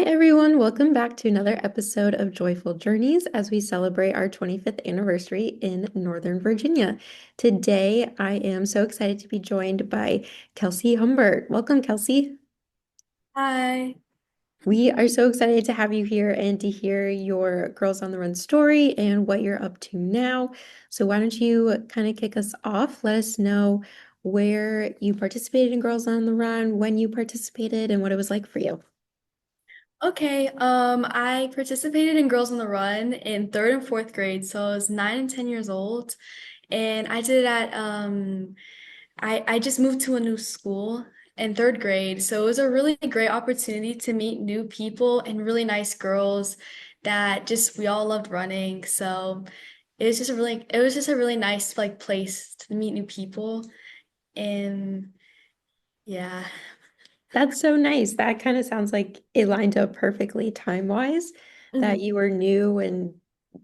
everyone, welcome back to another episode of Joyful Journeys as we celebrate our 25th anniversary in Northern Virginia. Today, I am so excited to be joined by Kelsie Humbert. Welcome, Kelsie. Hi. We are so excited to have you here and to hear your Girls on the Run story and what you're up to now. So, why don't you kind of kick us off? Let us know where you participated in Girls on the Run, when you participated, and what it was like for you. Okay, I participated in Girls on the Run in third and fourth grade, so I was 9 and 10 years old, and I did it at I just moved to a new school in third grade, so it was a really great opportunity to meet new people and really nice girls that just we all loved running. So it was just a really nice like place to meet new people, and yeah. That's so nice. That kind of sounds like it lined up perfectly time-wise, that Mhm. you were new and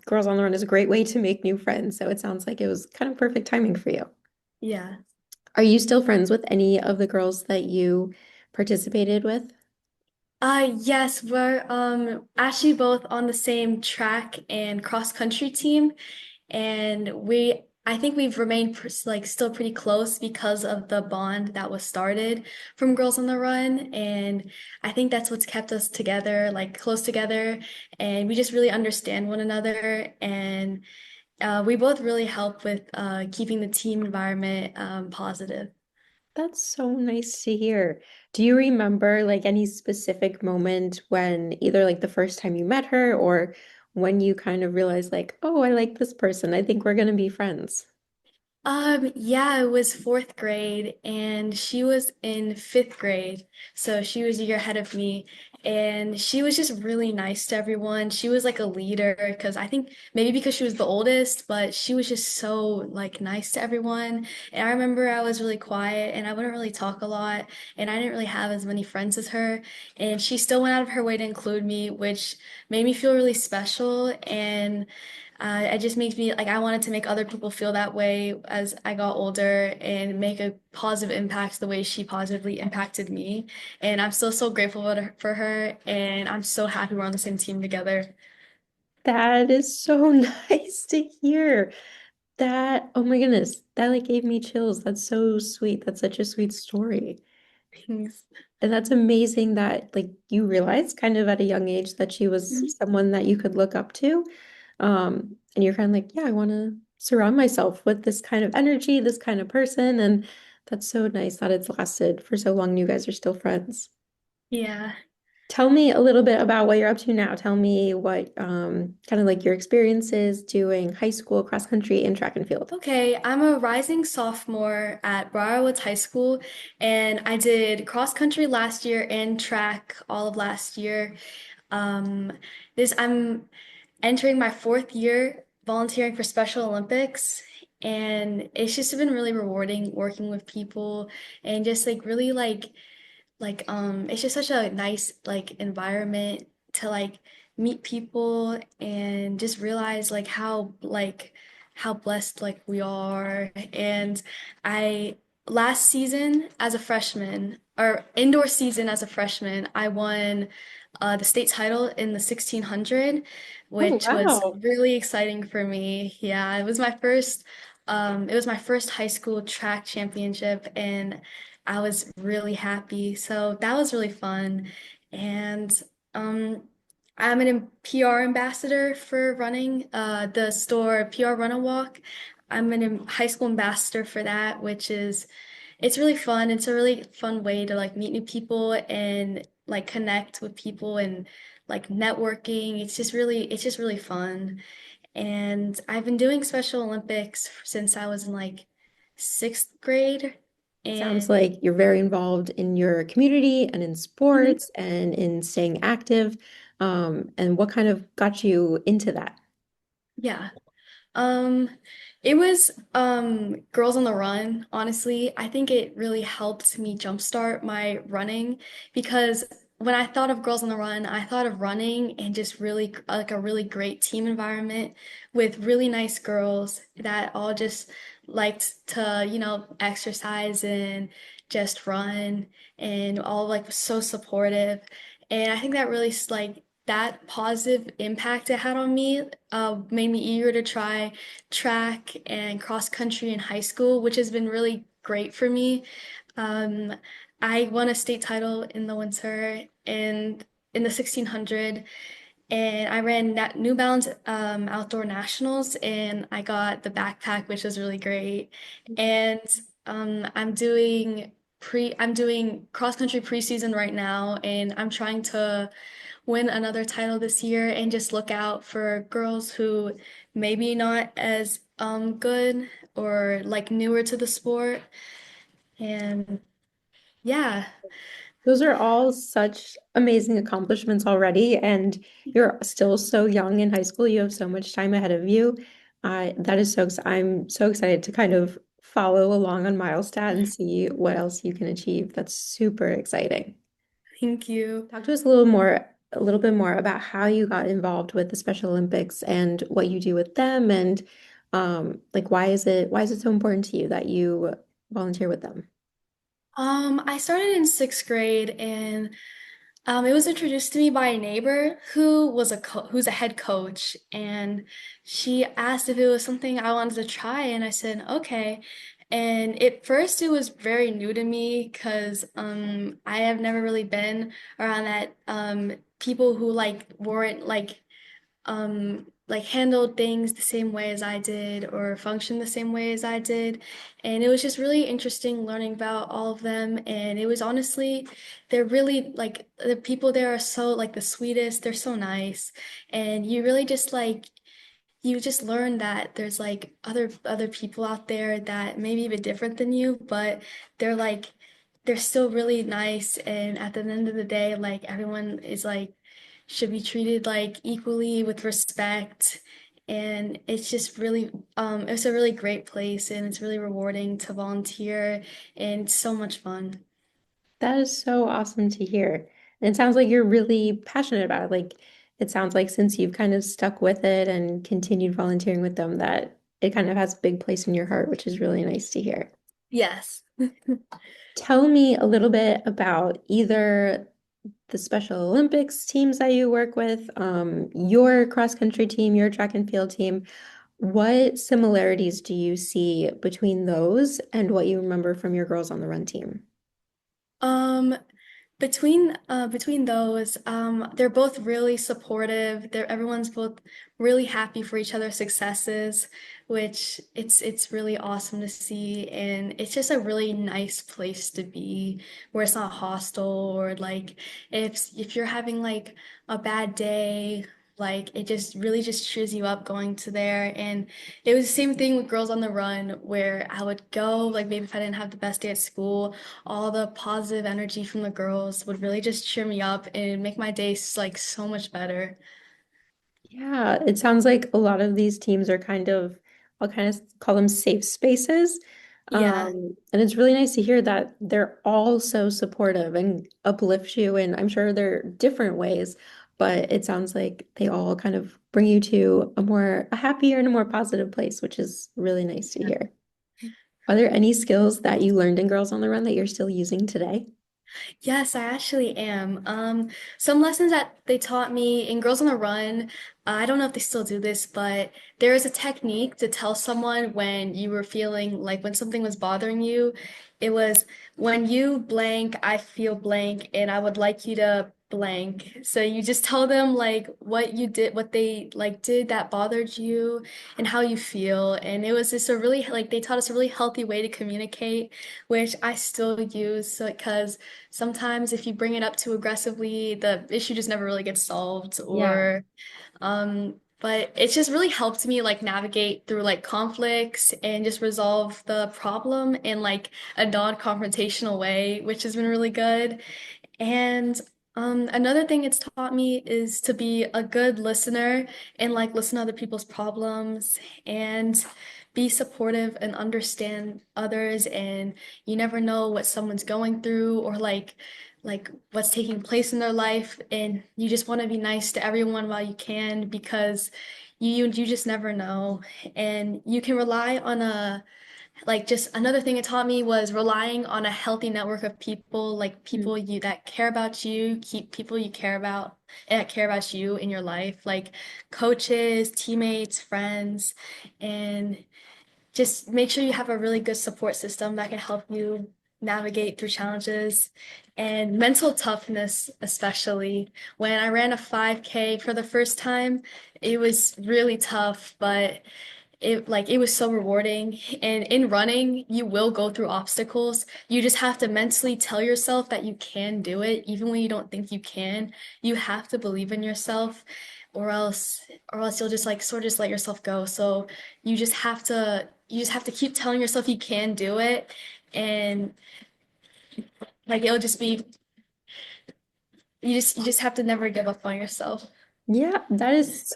Girls on the Run is a great way to make new friends. So it sounds like it was kind of perfect timing for you. Yeah. Are you still friends with any of the girls that you participated with? Yes, we're actually both on the same track and cross country team, and I think we've remained like still pretty close because of the bond that was started from Girls on the Run, and I think that's what's kept us together, like close together, and we just really understand one another, and we both really help with keeping the team environment positive. That's so nice to hear. Do you remember like any specific moment when either like the first time you met her or when you kind of realized like, oh, I like this person. I think we're gonna be friends. Yeah, it was fourth grade and she was in fifth grade. So she was a year ahead of me. And she was just really nice to everyone. She was like a leader because I think maybe because she was the oldest, but she was just so like nice to everyone. And I remember I was really quiet and I wouldn't really talk a lot and I didn't really have as many friends as her. And she still went out of her way to include me, which made me feel really special. And it just makes me like I wanted to make other people feel that way as I got older and make a positive impact the way she positively impacted me. And I'm still so grateful for her, and I'm so happy we're on the same team together. That is so nice to hear. That, oh my goodness, that like gave me chills. That's so sweet. That's such a sweet story. Thanks. And that's amazing that like you realized kind of at a young age that she was Mhm. someone that you could look up to. And you're kind of like, yeah, I want to surround myself with this kind of energy, this kind of person. And that's so nice that it's lasted for so long. You guys are still friends. Yeah. Tell me a little bit about what you're up to now. Tell me what kind of like your experiences doing high school, cross country, and track and field. Okay, I'm a rising sophomore at Briarwoods High School, and I did cross country last year and track all of last year. Um, I'm entering my fourth year volunteering for Special Olympics, and it's just been really rewarding working with people and just like really it's just such a nice like environment to like meet people and just realize like how blessed like we are. And I last season as a freshman or indoor season as a freshman, I won the state title in the 1600, Oh, which was wow. really exciting for me. Yeah, it was my first high school track championship, and I was really happy. So that was really fun. And um, I'm an PR ambassador for running the store PR Run and Walk. I'm an high school ambassador for that, which is it's really fun. It's a really fun way to like meet new people and like connect with people and like networking. It's just really fun. And I've been doing Special Olympics since I was in like sixth grade. Sounds And like you're very involved in your community and in mhm, sports and in staying active. And what kind of got you into that? yeah. Um, it was Girls on the Run, honestly. I think it really helped me jumpstart my running because when I thought of Girls on the Run, I thought of running and just really like a really great team environment with really nice girls that all just liked to, exercise and just run and all like was so supportive. And I think that really like that positive impact it had on me made me eager to try track and cross country in high school, which has been really great for me. Um, I won a state title in the winter and in the 1600, and I ran New Balance outdoor nationals, and I got the backpack, which was really great. And I'm doing cross country preseason right now, and I'm trying to win another title this year and just look out for girls who maybe not as good or like newer to the sport. And yeah, Those are all such amazing accomplishments already, and you're still so young in high school. You have so much time ahead of you. That is I'm so excited to kind of follow along on Milestat and see what else you can achieve. That's super exciting. thank you. Talk to us a little bit more about how you got involved with the Special Olympics and what you do with them, and like why is it so important to you that you volunteer with them? I started in sixth grade, and it was introduced to me by a neighbor who was who's a head coach, and she asked if it was something I wanted to try, and I said okay. And at first, it was very new to me because I have never really been around that people who like weren't like handled things the same way as I did or functioned the same way as I did. And it was just really interesting learning about all of them. And it was honestly, they're really like the people there are so like the sweetest, they're so nice. And you really just like you just learn that there's like other people out there that may be a bit different than you, but they're like they're still really nice. And at the end of the day, like everyone is like should be treated like equally with respect. And it's just really it's a really great place, and it's really rewarding to volunteer, and it's so much fun. That is so awesome to hear. And it sounds like you're really passionate about it. Like it sounds like since you've kind of stuck with it and continued volunteering with them, that it kind of has a big place in your heart, which is really nice to hear. Yes. Tell me a little bit about either the Special Olympics teams that you work with, your cross country team, your track and field team. What similarities do you see between those and what you remember from your Girls on the Run team? Um, between those, they're both really supportive. Everyone's both really happy for each other's successes, which it's really awesome to see, and it's just a really nice place to be, where it's not hostile or like if you're having like a bad day, like it just really just cheers you up going to there. And it was the same thing with Girls on the Run, where I would go, like maybe if I didn't have the best day at school, all the positive energy from the girls would really just cheer me up and make my days like so much better. Yeah, it sounds like a lot of these teams are I'll kind of call them safe spaces. Yeah. And it's really nice to hear that they're all so supportive and uplift you. And I'm sure they're different ways, but it sounds like they all kind of bring you to a happier and a more positive place, which is really nice to hear. Are there any skills that you learned in Girls on the Run that you're still using today? Yes, I actually am. Some lessons that they taught me in Girls on the Run, I don't know if they still do this, but there is a technique to tell someone when you were feeling like when something was bothering you. It was when you blank, I feel blank, and I would like you to blank. So you just tell them like what you did, what they like did that bothered you, and how you feel. And it was just a really like they taught us a really healthy way to communicate, which I still use so, because sometimes if you bring it up too aggressively, the issue just never really gets solved Yeah. or but it's just really helped me like navigate through like conflicts and just resolve the problem in like a non-confrontational way, which has been really good. And another thing it's taught me is to be a good listener and like listen to other people's problems and be supportive and understand others. And you never know what someone's going through or like what's taking place in their life. And you just want to be nice to everyone while you can because you just never know. And you can rely on a like just another thing it taught me was relying on a healthy network of people, like Mm. people you that care about you, keep people you care about and that care about you in your life, like coaches, teammates, friends, and just make sure you have a really good support system that can help you navigate through challenges and mental toughness, especially. When I ran a 5K for the first time, it was really tough, but it was so rewarding. And in running, you will go through obstacles. You just have to mentally tell yourself that you can do it, even when you don't think you can. You have to believe in yourself, or else you'll just like sort of just let yourself go. So you just have to keep telling yourself you can do it, and like it'll just be you just have to never give up on yourself. Yeah, that is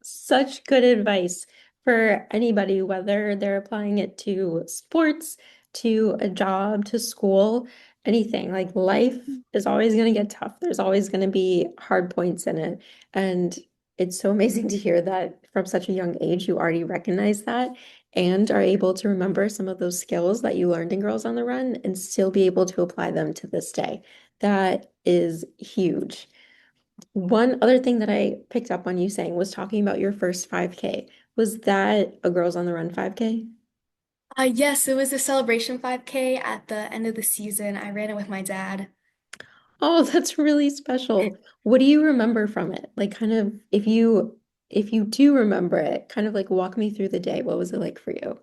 such good advice for anybody, whether they're applying it to sports, to a job, to school, anything. Like life is always going to get tough. There's always going to be hard points in it. And it's so amazing to hear that from such a young age, you already recognize that and are able to remember some of those skills that you learned in Girls on the Run and still be able to apply them to this day. That is huge. One other thing that I picked up on you saying was talking about your first 5K. Was that a Girls on the Run 5K? Yes, it was a celebration 5K at the end of the season. I ran it with my dad. Oh, that's really special. What do you remember from it? Like kind of if you do remember it, kind of like walk me through the day. What was it like for you?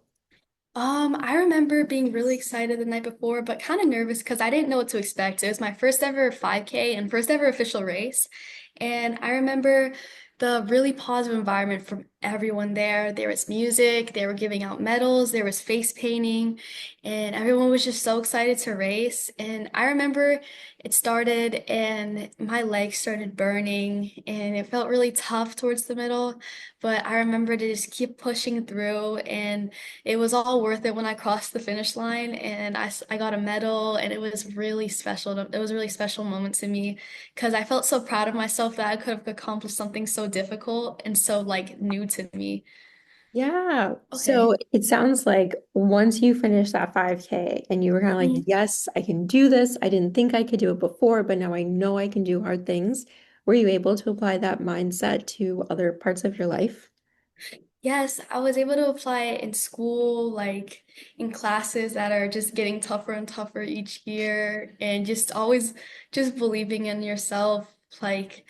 I remember being really excited the night before, but kind of nervous because I didn't know what to expect. It was my first ever 5K and first ever official race. And I remember the really positive environment from everyone there. There was music, they were giving out medals, there was face painting, and everyone was just so excited to race. And I remember it started and my legs started burning and it felt really tough towards the middle, but I remember to just keep pushing through, and it was all worth it when I crossed the finish line and I got a medal, and it was really special. It was a really special moment to me because I felt so proud of myself that I could have accomplished something so difficult and so like new to me. Yeah. Okay. So it sounds like once you finished that 5K and you were kind of like, Mhm. yes, I can do this. I didn't think I could do it before, but now I know I can do hard things. Were you able to apply that mindset to other parts of your life? Yes, I was able to apply it in school, like in classes that are just getting tougher and tougher each year, and just always just believing in yourself, like,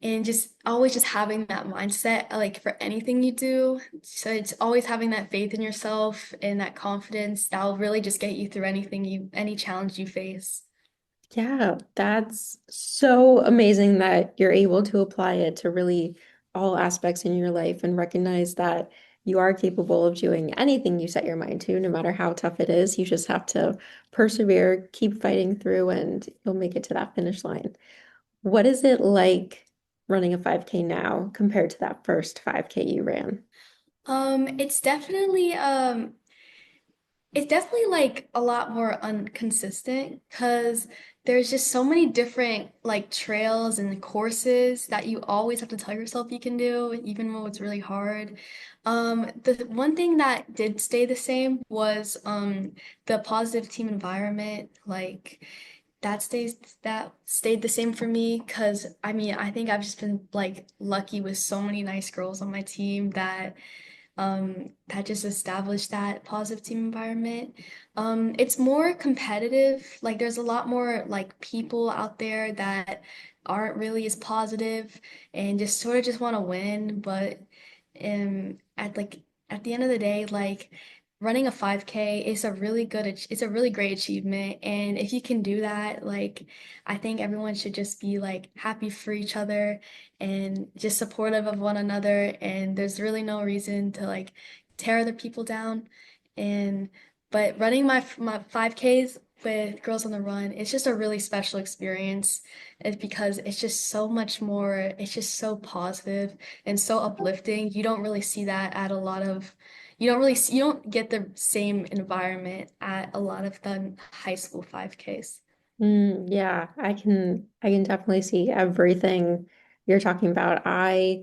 and just always just having that mindset, like for anything you do. So it's always having that faith in yourself and that confidence that will really just get you through any challenge you face. Yeah, that's so amazing that you're able to apply it to really all aspects in your life and recognize that you are capable of doing anything you set your mind to, no matter how tough it is. You just have to persevere, keep fighting through, and you'll make it to that finish line. What is it like running a 5K now compared to that first 5K you ran? It's definitely like a lot more inconsistent because there's just so many different like trails and courses that you always have to tell yourself you can do, even though it's really hard. The one thing that did stay the same was the positive team environment. Like that stayed the same for me because I mean I think I've just been like lucky with so many nice girls on my team that just established that positive team environment. It's more competitive. Like there's a lot more like people out there that aren't really as positive and just sort of just want to win. But at at the end of the day, like running a 5K is it's a really great achievement. And if you can do that, like I think everyone should just be like happy for each other and just supportive of one another. And there's really no reason to like tear other people down. And but running my 5Ks with Girls on the Run, it's just a really special experience. It's because it's just so much more, it's just so positive and so uplifting. You don't really see that at a lot of you don't get the same environment at a lot of the high school 5Ks. Yeah, I can definitely see everything you're talking about. I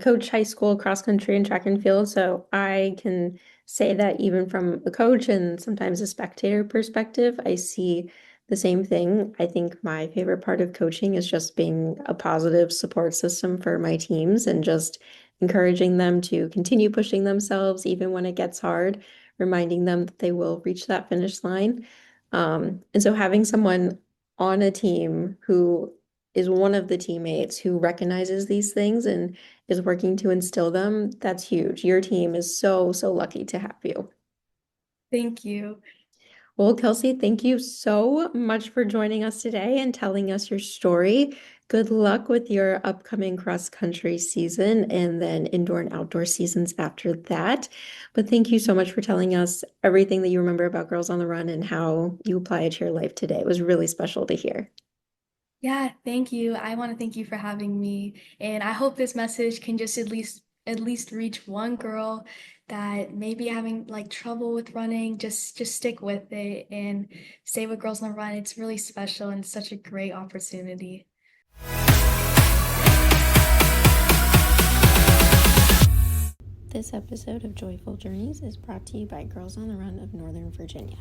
coach high school cross country and track and field, so I can say that even from a coach and sometimes a spectator perspective, I see the same thing. I think my favorite part of coaching is just being a positive support system for my teams and just encouraging them to continue pushing themselves even when it gets hard, reminding them that they will reach that finish line. And so having someone on a team who is one of the teammates who recognizes these things and is working to instill them, that's huge. Your team is so, so lucky to have you. Thank you. Well, Kelsie, thank you so much for joining us today and telling us your story. Good luck with your upcoming cross country season and then indoor and outdoor seasons after that. But thank you so much for telling us everything that you remember about Girls on the Run and how you apply it to your life today. It was really special to hear. Yeah, thank you. I want to thank you for having me. And I hope this message can just at least reach one girl that may be having like trouble with running. Just stick with it and stay with Girls on the Run. It's really special and such a great opportunity. This episode of Joyful Journeys is brought to you by Girls on the Run of Northern Virginia.